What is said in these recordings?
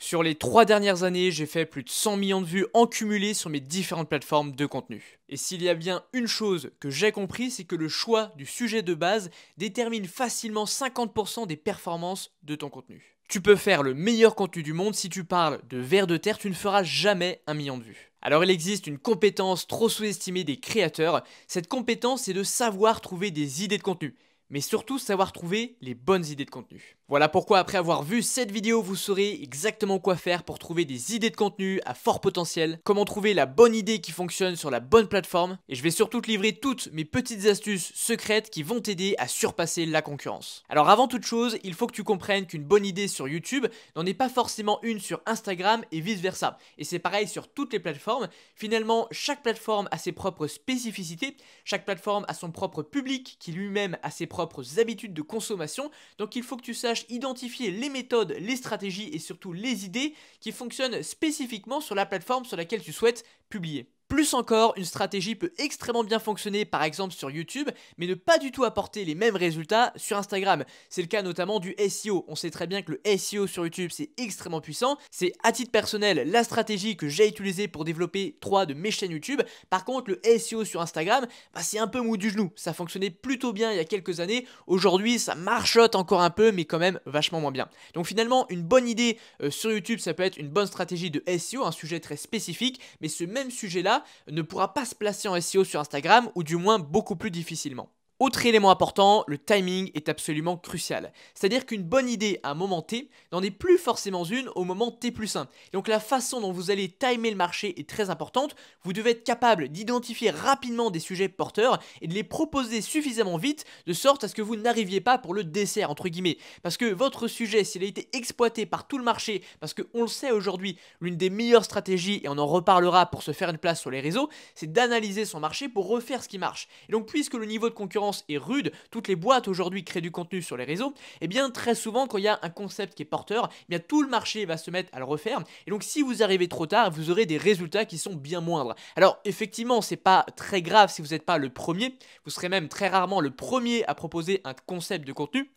Sur les 3 dernières années, j'ai fait plus de 100 millions de vues en cumulé sur mes différentes plateformes de contenu. Et s'il y a bien une chose que j'ai compris, c'est que le choix du sujet de base détermine facilement 50% des performances de ton contenu. Tu peux faire le meilleur contenu du monde, si tu parles de vers de terre, tu ne feras jamais 1 million de vues. Alors il existe une compétence trop sous-estimée des créateurs. Cette compétence, c'est de savoir trouver des idées de contenu, mais surtout savoir trouver les bonnes idées de contenu. Voilà pourquoi après avoir vu cette vidéo, vous saurez exactement quoi faire pour trouver des idées de contenu à fort potentiel, comment trouver la bonne idée qui fonctionne sur la bonne plateforme, et je vais surtout te livrer toutes mes petites astuces secrètes qui vont t'aider à surpasser la concurrence. Alors avant toute chose, il faut que tu comprennes qu'une bonne idée sur YouTube n'en est pas forcément une sur Instagram et vice versa. Et c'est pareil sur toutes les plateformes. Finalement, chaque plateforme a ses propres spécificités, chaque plateforme a son propre public qui lui-même a ses propres habitudes de consommation, donc il faut que tu saches identifier les méthodes, les stratégies et surtout les idées qui fonctionnent spécifiquement sur la plateforme sur laquelle tu souhaites publier. Plus encore, une stratégie peut extrêmement bien fonctionner par exemple sur YouTube, mais ne pas du tout apporter les mêmes résultats sur Instagram. C'est le cas notamment du SEO. On sait très bien que le SEO sur YouTube c'est extrêmement puissant. C'est à titre personnel la stratégie que j'ai utilisée pour développer 3 de mes chaînes YouTube. Par contre, le SEO sur Instagram, c'est un peu mou du genou. Ça fonctionnait plutôt bien il y a quelques années. Aujourd'hui, ça marchote encore un peu, mais quand même vachement moins bien. Donc finalement, une bonne idée sur YouTube, ça peut être une bonne stratégie de SEO, un sujet très spécifique, mais ce même sujet-là ne pourra pas se placer en SEO sur Instagram, ou du moins beaucoup plus difficilement. Autre élément important, le timing est absolument crucial. C'est-à-dire qu'une bonne idée à un moment T n'en est plus forcément une au moment T+1. Donc la façon dont vous allez timer le marché est très importante. Vous devez être capable d'identifier rapidement des sujets porteurs et de les proposer suffisamment vite de sorte à ce que vous n'arriviez pas pour le dessert entre guillemets. Parce que votre sujet, s'il a été exploité par tout le marché, parce qu'on le sait aujourd'hui, l'une des meilleures stratégies, et on en reparlera pour se faire une place sur les réseaux, c'est d'analyser son marché pour refaire ce qui marche. Et donc puisque le niveau de concurrence est rude, toutes les boîtes aujourd'hui créent du contenu sur les réseaux, et bien très souvent quand il y a un concept qui est porteur, bien tout le marché va se mettre à le refaire, et donc si vous arrivez trop tard, vous aurez des résultats qui sont bien moindres. Alors effectivement, c'est pas très grave si vous n'êtes pas le premier, vous serez même très rarement le premier à proposer un concept de contenu.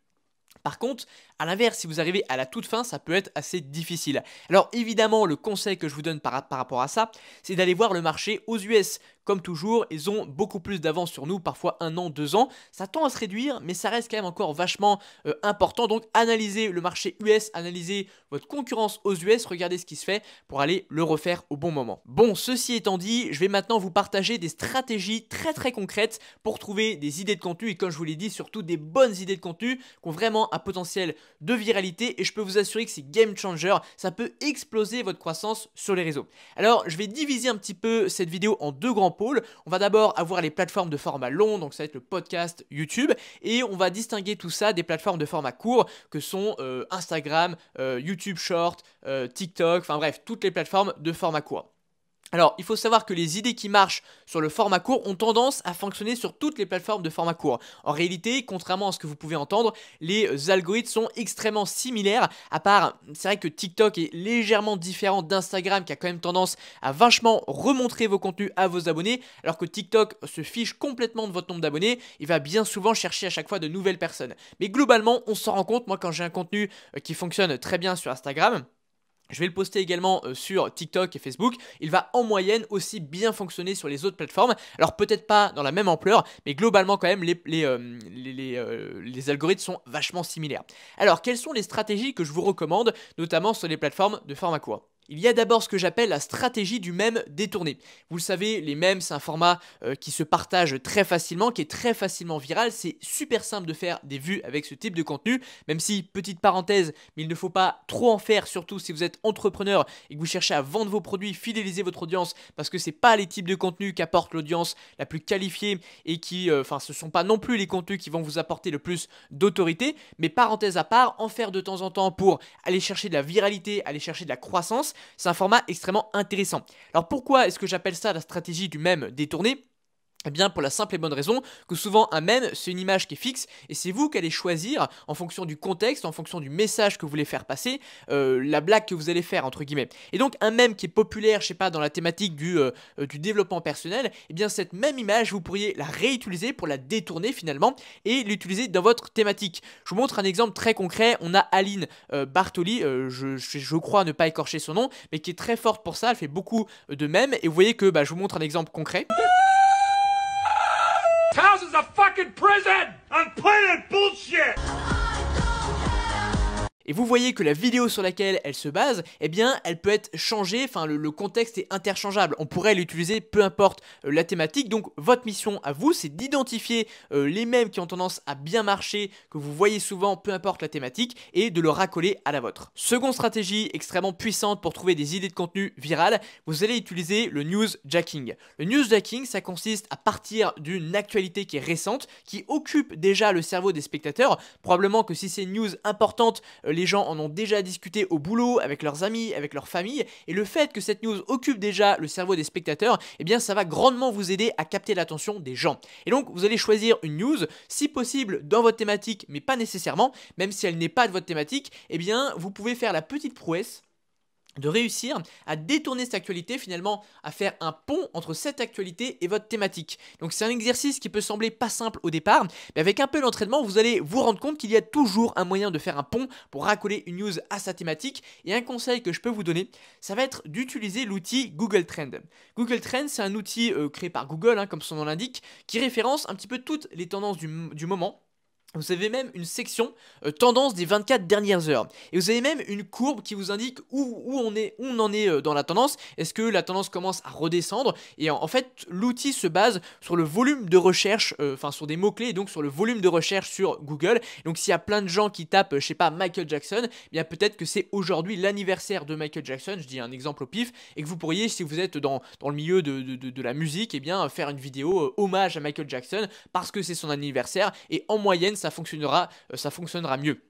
Par contre, à l'inverse, si vous arrivez à la toute fin, ça peut être assez difficile. Alors évidemment, le conseil que je vous donne par rapport à ça, c'est d'aller voir le marché aux US. Comme toujours, ils ont beaucoup plus d'avance sur nous, parfois 1 an, 2 ans. Ça tend à se réduire, mais ça reste quand même encore vachement important. Donc analysez le marché US, analysez votre concurrence aux US, regardez ce qui se fait pour aller le refaire au bon moment. Bon, ceci étant dit, je vais maintenant vous partager des stratégies très concrètes pour trouver des idées de contenu et comme je vous l'ai dit, surtout des bonnes idées de contenu qui ont vraiment un potentiel de viralité et je peux vous assurer que c'est game changer, ça peut exploser votre croissance sur les réseaux. Alors, je vais diviser un petit peu cette vidéo en 2 grands pôles. On va d'abord avoir les plateformes de format long, donc ça va être le podcast, YouTube, et on va distinguer tout ça des plateformes de format court que sont Instagram, YouTube Short, TikTok, enfin bref, toutes les plateformes de format court. Alors, il faut savoir que les idées qui marchent sur le format court ont tendance à fonctionner sur toutes les plateformes de format court. En réalité, contrairement à ce que vous pouvez entendre, les algorithmes sont extrêmement similaires, à part, c'est vrai que TikTok est légèrement différent d'Instagram qui a quand même tendance à vachement remontrer vos contenus à vos abonnés, alors que TikTok se fiche complètement de votre nombre d'abonnés, il va bien souvent chercher à chaque fois de nouvelles personnes. Mais globalement, on s'en rend compte, moi quand j'ai un contenu qui fonctionne très bien sur Instagram, je vais le poster également sur TikTok et Facebook. Il va en moyenne aussi bien fonctionner sur les autres plateformes. Alors peut-être pas dans la même ampleur, mais globalement quand même les algorithmes sont vachement similaires. Alors quelles sont les stratégies que je vous recommande, notamment sur les plateformes de format court ? Il y a d'abord ce que j'appelle la stratégie du mème détourné. Vous le savez, les mèmes, c'est un format qui se partage très facilement, qui est très facilement viral. C'est super simple de faire des vues avec ce type de contenu, même si, petite parenthèse, mais il ne faut pas trop en faire, surtout si vous êtes entrepreneur et que vous cherchez à vendre vos produits, fidéliser votre audience, parce que c'est pas les types de contenus qu'apporte l'audience la plus qualifiée et qui, ce sont pas non plus les contenus qui vont vous apporter le plus d'autorité, mais parenthèse à part, en faire de temps en temps pour aller chercher de la viralité, aller chercher de la croissance, c'est un format extrêmement intéressant. Alors pourquoi est-ce que j'appelle ça la stratégie du mème détourné ? Eh bien pour la simple et bonne raison que souvent un mème c'est une image qui est fixe et c'est vous qui allez choisir en fonction du contexte, en fonction du message que vous voulez faire passer, la blague que vous allez faire entre guillemets. Et donc un mème qui est populaire, je sais pas, dans la thématique du développement personnel, eh bien cette même image vous pourriez la réutiliser pour la détourner finalement et l'utiliser dans votre thématique. Je vous montre un exemple très concret, on a Aline Bartoli, je crois ne pas écorcher son nom, mais qui est très forte pour ça, elle fait beaucoup de mèmes et vous voyez que je vous montre un exemple concret. House is a fucking prison! I'm playing bullshit! Et vous voyez que la vidéo sur laquelle elle se base, eh bien, elle peut être changée, enfin le contexte est interchangeable. On pourrait l'utiliser peu importe la thématique. Donc votre mission à vous, c'est d'identifier les mèmes qui ont tendance à bien marcher, que vous voyez souvent, peu importe la thématique, et de le raccoler à la vôtre. Seconde stratégie extrêmement puissante pour trouver des idées de contenu virales, vous allez utiliser le newsjacking. Le newsjacking, ça consiste à partir d'une actualité qui est récente, qui occupe déjà le cerveau des spectateurs. Probablement que si c'est une news importante, les gens en ont déjà discuté au boulot, avec leurs amis, avec leur famille, et le fait que cette news occupe déjà le cerveau des spectateurs, eh bien ça va grandement vous aider à capter l'attention des gens. Et donc vous allez choisir une news, si possible dans votre thématique, mais pas nécessairement, même si elle n'est pas de votre thématique, eh bien vous pouvez faire la petite prouesse de réussir à détourner cette actualité, finalement à faire un pont entre cette actualité et votre thématique. Donc c'est un exercice qui peut sembler pas simple au départ, mais avec un peu d'entraînement, vous allez vous rendre compte qu'il y a toujours un moyen de faire un pont pour raccoler une news à sa thématique. Et un conseil que je peux vous donner, ça va être d'utiliser l'outil Google Trends. Google Trends, c'est un outil créé par Google, comme son nom l'indique, qui référence un petit peu toutes les tendances du moment. Vous avez même une section tendance des 24 dernières heures. Et vous avez même une courbe qui vous indique où on en est dans la tendance. Est-ce que la tendance commence à redescendre? Et en fait, l'outil se base sur le volume de recherche, enfin sur des mots-clés, et donc sur le volume de recherche sur Google. Donc s'il y a plein de gens qui tapent, je sais pas, Michael Jackson, eh bien peut-être que c'est aujourd'hui l'anniversaire de Michael Jackson, je dis un exemple au pif, et que vous pourriez, si vous êtes dans le milieu de la musique, eh bien faire une vidéo hommage à Michael Jackson parce que c'est son anniversaire, et en moyenne, ça fonctionnera mieux.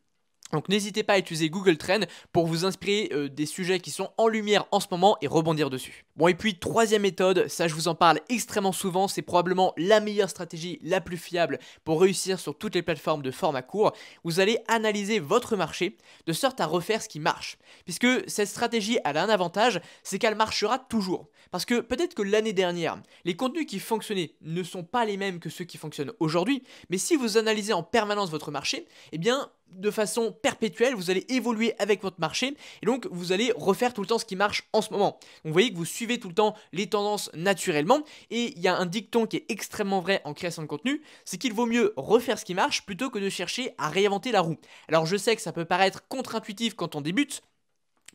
Donc n'hésitez pas à utiliser Google Trends pour vous inspirer des sujets qui sont en lumière en ce moment et rebondir dessus. Bon, et puis troisième méthode, ça je vous en parle extrêmement souvent, c'est probablement la meilleure stratégie, la plus fiable pour réussir sur toutes les plateformes de format court. Vous allez analyser votre marché de sorte à refaire ce qui marche. Puisque cette stratégie elle a un avantage, c'est qu'elle marchera toujours. Parce que peut-être que l'année dernière, les contenus qui fonctionnaient ne sont pas les mêmes que ceux qui fonctionnent aujourd'hui, mais si vous analysez en permanence votre marché, eh bien de façon perpétuelle, vous allez évoluer avec votre marché et donc vous allez refaire tout le temps ce qui marche en ce moment. Donc vous voyez que vous suivez tout le temps les tendances naturellement et il y a un dicton qui est extrêmement vrai en création de contenu, c'est qu'il vaut mieux refaire ce qui marche plutôt que de chercher à réinventer la roue. Alors je sais que ça peut paraître contre-intuitif quand on débute,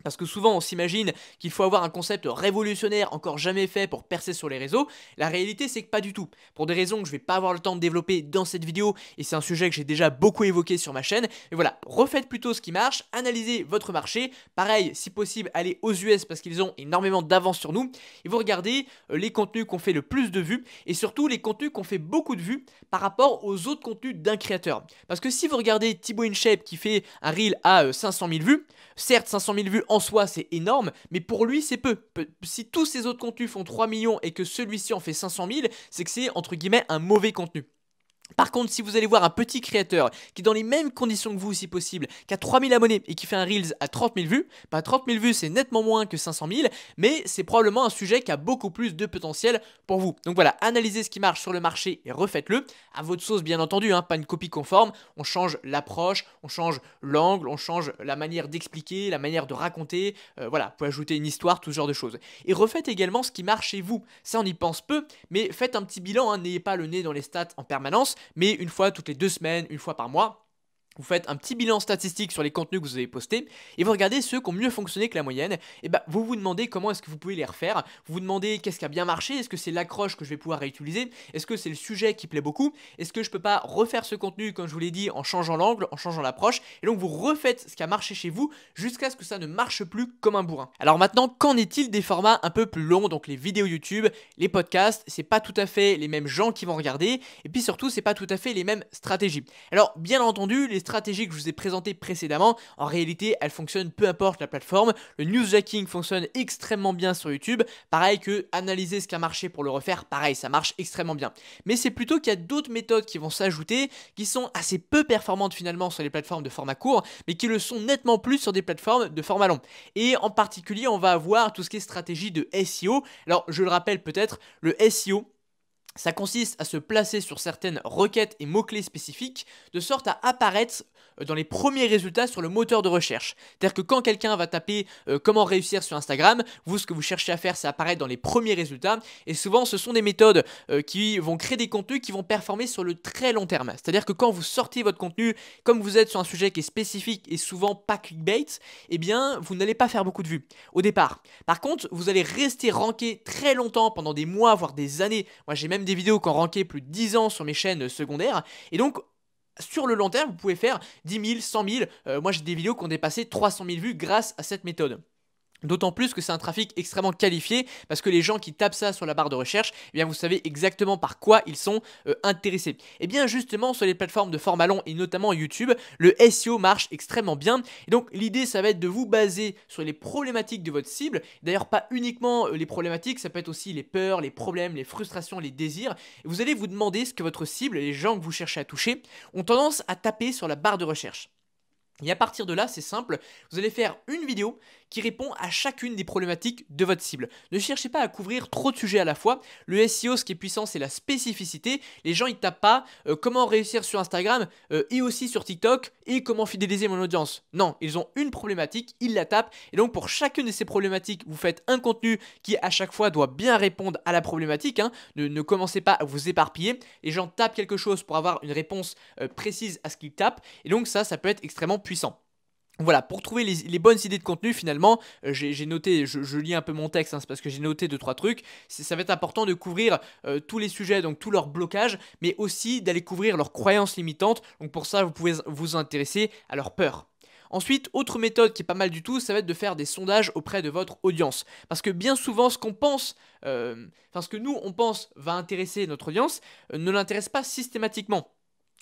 parce que souvent on s'imagine qu'il faut avoir un concept révolutionnaire encore jamais fait pour percer sur les réseaux. La réalité c'est que pas du tout. Pour des raisons que je vais pas avoir le temps de développer dans cette vidéo et c'est un sujet que j'ai déjà beaucoup évoqué sur ma chaîne. Mais voilà, refaites plutôt ce qui marche, analysez votre marché. Pareil, si possible, allez aux US parce qu'ils ont énormément d'avance sur nous. Et vous regardez les contenus qu'on fait le plus de vues et surtout les contenus qu'on fait beaucoup de vues par rapport aux autres contenus d'un créateur. Parce que si vous regardez Thibaut InShape qui fait un reel à 500 000 vues, certes 500 000 vues en soi c'est énorme, mais pour lui c'est peu. Si tous ces autres contenus font 3 millions et que celui-ci en fait 500 000, c'est que c'est entre guillemets un mauvais contenu. Par contre, si vous allez voir un petit créateur qui est dans les mêmes conditions que vous si possible, qui a 3000 abonnés et qui fait un Reels à 30 000 vues, 30 000 vues c'est nettement moins que 500 000, mais c'est probablement un sujet qui a beaucoup plus de potentiel pour vous. Donc voilà, analysez ce qui marche sur le marché et refaites-le, à votre sauce bien entendu, pas une copie conforme, on change l'approche, on change l'angle, on change la manière d'expliquer, la manière de raconter, voilà, vous pouvez ajouter une histoire, tout ce genre de choses. Et refaites également ce qui marche chez vous, ça on y pense peu, mais faites un petit bilan, n'ayez pas le nez dans les stats en permanence, mais une fois toutes les 2 semaines, une fois par mois, vous faites un petit bilan statistique sur les contenus que vous avez postés et vous regardez ceux qui ont mieux fonctionné que la moyenne. Et vous vous demandez comment est-ce que vous pouvez les refaire. Vous vous demandez qu'est-ce qui a bien marché. Est-ce que c'est l'accroche que je vais pouvoir réutiliser? Est-ce que c'est le sujet qui plaît beaucoup? Est-ce que je peux pas refaire ce contenu comme je vous l'ai dit en changeant l'angle, en changeant l'approche? Et donc vous refaites ce qui a marché chez vous jusqu'à ce que ça ne marche plus comme un bourrin. Alors maintenant, qu'en est-il des formats un peu plus longs, donc les vidéos YouTube, les podcasts? C'est pas tout à fait les mêmes gens qui vont regarder et puis surtout c'est pas tout à fait les mêmes stratégies. Alors bien entendu, les stratégies que je vous ai présentées précédemment, en réalité, elles fonctionnent peu importe la plateforme. Le newsjacking fonctionne extrêmement bien sur YouTube. Pareil que analyser ce qui a marché pour le refaire, pareil, ça marche extrêmement bien. Mais c'est plutôt qu'il y a d'autres méthodes qui vont s'ajouter, qui sont assez peu performantes finalement sur les plateformes de format court, mais qui le sont nettement plus sur des plateformes de format long. Et en particulier, on va avoir tout ce qui est stratégie de SEO. Alors, je le rappelle peut-être, le SEO, ça consiste à se placer sur certaines requêtes et mots-clés spécifiques, de sorte à apparaître dans les premiers résultats sur le moteur de recherche. C'est-à-dire que quand quelqu'un va taper comment réussir sur Instagram, vous, ce que vous cherchez à faire, c'est apparaître dans les premiers résultats. Et souvent, ce sont des méthodes qui vont créer des contenus qui vont performer sur le très long terme. C'est-à-dire que quand vous sortez votre contenu, comme vous êtes sur un sujet qui est spécifique et souvent pas clickbait, eh bien, vous n'allez pas faire beaucoup de vues au départ. Par contre, vous allez rester ranké très longtemps, pendant des mois, voire des années. Moi, j'ai même des vidéos qui ont ranké plus de 10 ans sur mes chaînes secondaires. Et donc, sur le long terme, vous pouvez faire 10 000, 100 000. Moi, j'ai des vidéos qui ont dépassé 300 000 vues grâce à cette méthode. D'autant plus que c'est un trafic extrêmement qualifié parce que les gens qui tapent ça sur la barre de recherche, eh bien vous savez exactement par quoi ils sont intéressés. Et bien justement sur les plateformes de format long et notamment YouTube, le SEO marche extrêmement bien. Et donc l'idée ça va être de vous baser sur les problématiques de votre cible. D'ailleurs pas uniquement les problématiques, ça peut être aussi les peurs, les problèmes, les frustrations, les désirs. Et vous allez vous demander ce que votre cible, les gens que vous cherchez à toucher, ont tendance à taper sur la barre de recherche. Et à partir de là, c'est simple, vous allez faire une vidéo qui répond à chacune des problématiques de votre cible. Ne cherchez pas à couvrir trop de sujets à la fois. Le SEO, ce qui est puissant, c'est la spécificité. Les gens, ils tapent pas comment réussir sur Instagram et aussi sur TikTok et comment fidéliser mon audience. Non, ils ont une problématique, ils la tapent. Et donc, pour chacune de ces problématiques, vous faites un contenu qui, à chaque fois, doit bien répondre à la problématique. Ne commencez pas à vous éparpiller. Les gens tapent quelque chose pour avoir une réponse précise à ce qu'ils tapent. Et donc, ça peut être extrêmement puissant. Voilà, pour trouver les bonnes idées de contenu, finalement, j'ai noté, je lis un peu mon texte, c'est parce que j'ai noté 2-3 trucs. Ça va être important de couvrir tous les sujets, donc tous leurs blocages, mais aussi d'aller couvrir leurs croyances limitantes. Donc pour ça, vous pouvez vous intéresser à leurs peurs. Ensuite, autre méthode qui est pas mal du tout, ça va être de faire des sondages auprès de votre audience. Parce que bien souvent, ce qu'on pense, ce que nous, on pense va intéresser notre audience, ne l'intéresse pas systématiquement.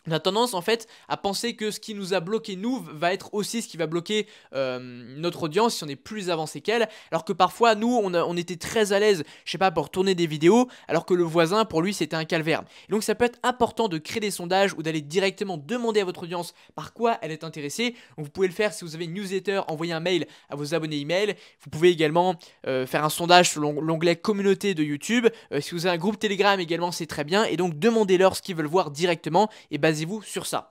On a tendance en fait à penser que ce qui nous a bloqué nous va être aussi ce qui va bloquer notre audience si on est plus avancé qu'elle, alors que parfois nous on était très à l'aise, je sais pas, pour tourner des vidéos, alors que le voisin pour lui c'était un calvaire. Et donc ça peut être important de créer des sondages ou d'aller directement demander à votre audience par quoi elle est intéressée. Donc vous pouvez le faire si vous avez une newsletter, envoyer un mail à vos abonnés email. Vous pouvez également faire un sondage sur l'onglet communauté de YouTube. Si vous avez un groupe Telegram également, c'est très bien, et donc demandez-leur ce qu'ils veulent voir directement et basez-vous sur ça.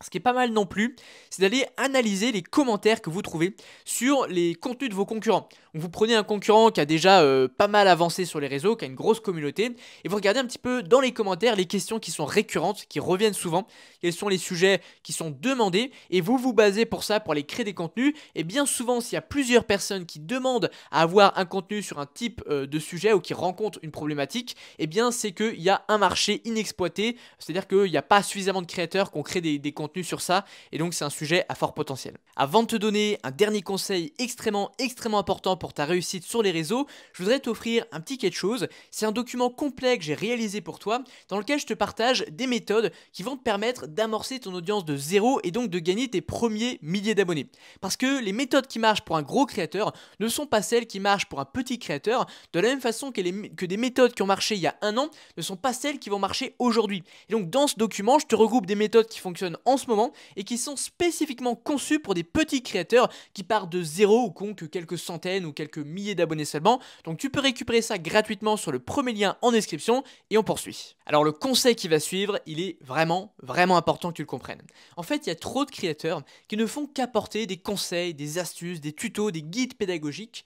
Ce qui est pas mal non plus, c'est d'aller analyser les commentaires que vous trouvez sur les contenus de vos concurrents. Donc vous prenez un concurrent qui a déjà pas mal avancé sur les réseaux, qui a une grosse communauté, et vous regardez un petit peu dans les commentaires les questions qui sont récurrentes, qui reviennent souvent, quels sont les sujets qui sont demandés, et vous vous basez pour ça, pour aller créer des contenus. Et bien souvent, s'il y a plusieurs personnes qui demandent à avoir un contenu sur un type de sujet ou qui rencontrent une problématique, eh bien c'est qu'il y a un marché inexploité, c'est-à-dire qu'il n'y a pas suffisamment de créateurs qui ont créé des contenus sur ça, et donc c'est un sujet à fort potentiel. Avant de te donner un dernier conseil extrêmement important pour ta réussite sur les réseaux, je voudrais t'offrir un petit quelque chose. C'est un document complet que j'ai réalisé pour toi, dans lequel je te partage des méthodes qui vont te permettre d'amorcer ton audience de zéro et donc de gagner tes premiers milliers d'abonnés. Parce que les méthodes qui marchent pour un gros créateur ne sont pas celles qui marchent pour un petit créateur, de la même façon que des méthodes qui ont marché il y a un an ne sont pas celles qui vont marcher aujourd'hui. Et donc dans ce document, je te regroupe des méthodes qui fonctionnent en ce moment et qui sont spécifiquement conçus pour des petits créateurs qui partent de zéro ou qui ont que quelques centaines ou quelques milliers d'abonnés seulement. Donc tu peux récupérer ça gratuitement sur le premier lien en description et on poursuit. Alors le conseil qui va suivre, il est vraiment important que tu le comprennes. En fait, il y a trop de créateurs qui ne font qu'apporter des conseils, des astuces, des tutos, des guides pédagogiques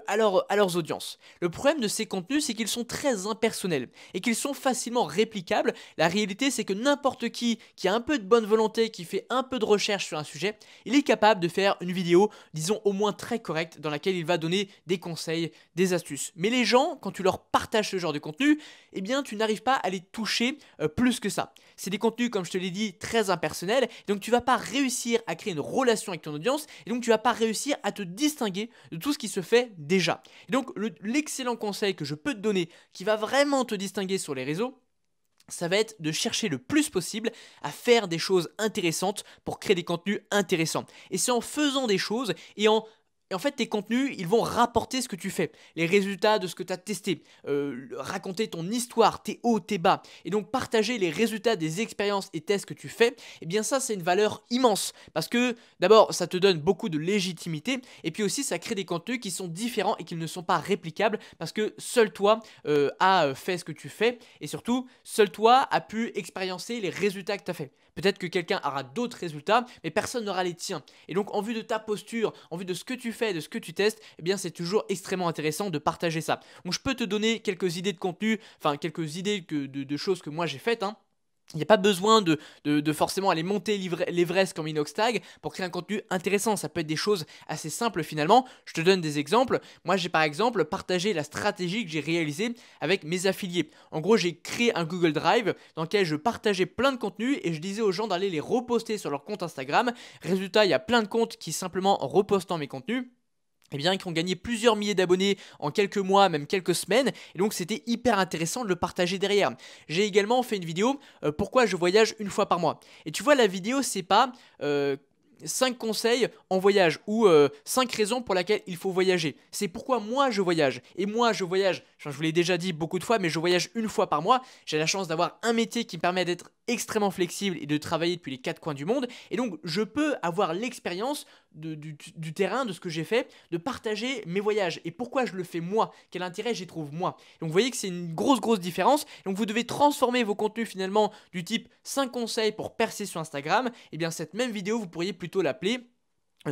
à leurs audiences. Le problème de ces contenus, c'est qu'ils sont très impersonnels et qu'ils sont facilement réplicables. La réalité, c'est que n'importe qui a un peu de bonne volonté, qui fait un peu de recherche sur un sujet, il est capable de faire une vidéo, disons au moins très correcte, dans laquelle il va donner des conseils, des astuces. Mais les gens, quand tu leur partages ce genre de contenu, eh bien tu n'arrives pas à les toucher plus que ça. C'est des contenus, comme je te l'ai dit, très impersonnels, donc tu vas pas réussir à créer une relation avec ton audience, et donc tu vas pas réussir à te distinguer de tout ce qui se fait déjà. Et donc l'excellent conseil que je peux te donner, qui va vraiment te distinguer sur les réseaux, ça va être de chercher le plus possible à faire des choses intéressantes pour créer des contenus intéressants. Et c'est en faisant des choses et en fait, tes contenus, ils vont rapporter ce que tu fais, les résultats de ce que tu as testé, raconter ton histoire, tes hauts, tes bas, et donc partager les résultats des expériences et tests que tu fais, eh bien ça, c'est une valeur immense, parce que d'abord, ça te donne beaucoup de légitimité, et puis aussi, ça crée des contenus qui sont différents et qui ne sont pas réplicables, parce que seul toi a fait ce que tu fais, et surtout, seul toi a pu expériencer les résultats que tu as fait. Peut-être que quelqu'un aura d'autres résultats, mais personne n'aura les tiens. Et donc, en vue de ta posture, en vue de ce que tu fais, de ce que tu testes, eh bien, c'est toujours extrêmement intéressant de partager ça. Donc, je peux te donner quelques idées de contenu, enfin, quelques idées de choses que moi j'ai faites, hein. Il n'y a pas besoin de forcément aller monter l'Everest comme Inoxtag pour créer un contenu intéressant. Ça peut être des choses assez simples finalement. Je te donne des exemples. Moi, j'ai par exemple partagé la stratégie que j'ai réalisée avec mes affiliés. En gros, j'ai créé un Google Drive dans lequel je partageais plein de contenus et je disais aux gens d'aller les reposter sur leur compte Instagram. Résultat, il y a plein de comptes qui simplement en repostant mes contenus, eh bien, qui ont gagné plusieurs milliers d'abonnés en quelques mois, même quelques semaines, et donc c'était hyper intéressant de le partager derrière. J'ai également fait une vidéo pourquoi je voyage une fois par mois. Et tu vois, la vidéo, c'est pas 5 conseils en voyage ou 5 raisons pour lesquelles il faut voyager. C'est pourquoi moi je voyage. Et moi je voyage, je vous l'ai déjà dit beaucoup de fois, mais je voyage une fois par mois. J'ai la chance d'avoir un métier qui me permet d'être extrêmement flexible et de travailler depuis les 4 coins du monde. Et donc je peux avoir l'expérience du terrain, de ce que j'ai fait, de partager mes voyages. Et pourquoi je le fais moi, quel intérêt j'y trouve moi. Donc vous voyez que c'est une grosse différence. Donc vous devez transformer vos contenus finalement du type 5 conseils pour percer sur Instagram. Et bien cette même vidéo, vous pourriez plutôt l'appeler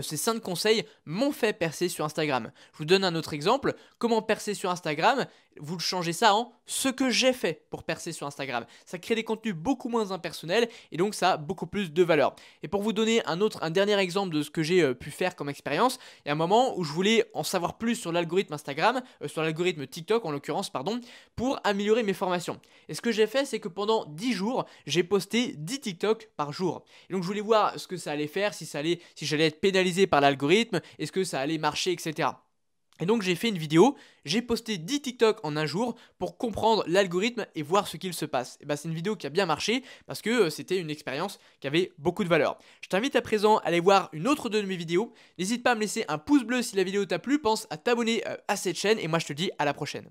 ces 5 conseils m'ont fait percer sur Instagram. Je vous donne un autre exemple. Comment percer sur Instagram? Vous changez ça en ce que j'ai fait pour percer sur Instagram. Ça crée des contenus beaucoup moins impersonnels et donc ça a beaucoup plus de valeur. Et pour vous donner un dernier exemple de ce que j'ai pu faire comme expérience, il y a un moment où je voulais en savoir plus sur l'algorithme Instagram, sur l'algorithme TikTok en l'occurrence, pardon, pour améliorer mes formations. Et ce que j'ai fait, c'est que pendant 10 jours, j'ai posté 10 TikTok par jour. Et donc je voulais voir ce que ça allait faire, si j'allais être pénalisé par l'algorithme, est-ce que ça allait marcher, etc. Et donc j'ai fait une vidéo, j'ai posté 10 TikTok en un jour pour comprendre l'algorithme et voir ce qu'il se passe. Et bah c'est une vidéo qui a bien marché parce que c'était une expérience qui avait beaucoup de valeur. Je t'invite à présent à aller voir une autre de mes vidéos. N'hésite pas à me laisser un pouce bleu si la vidéo t'a plu, pense à t'abonner à cette chaîne et moi je te dis à la prochaine.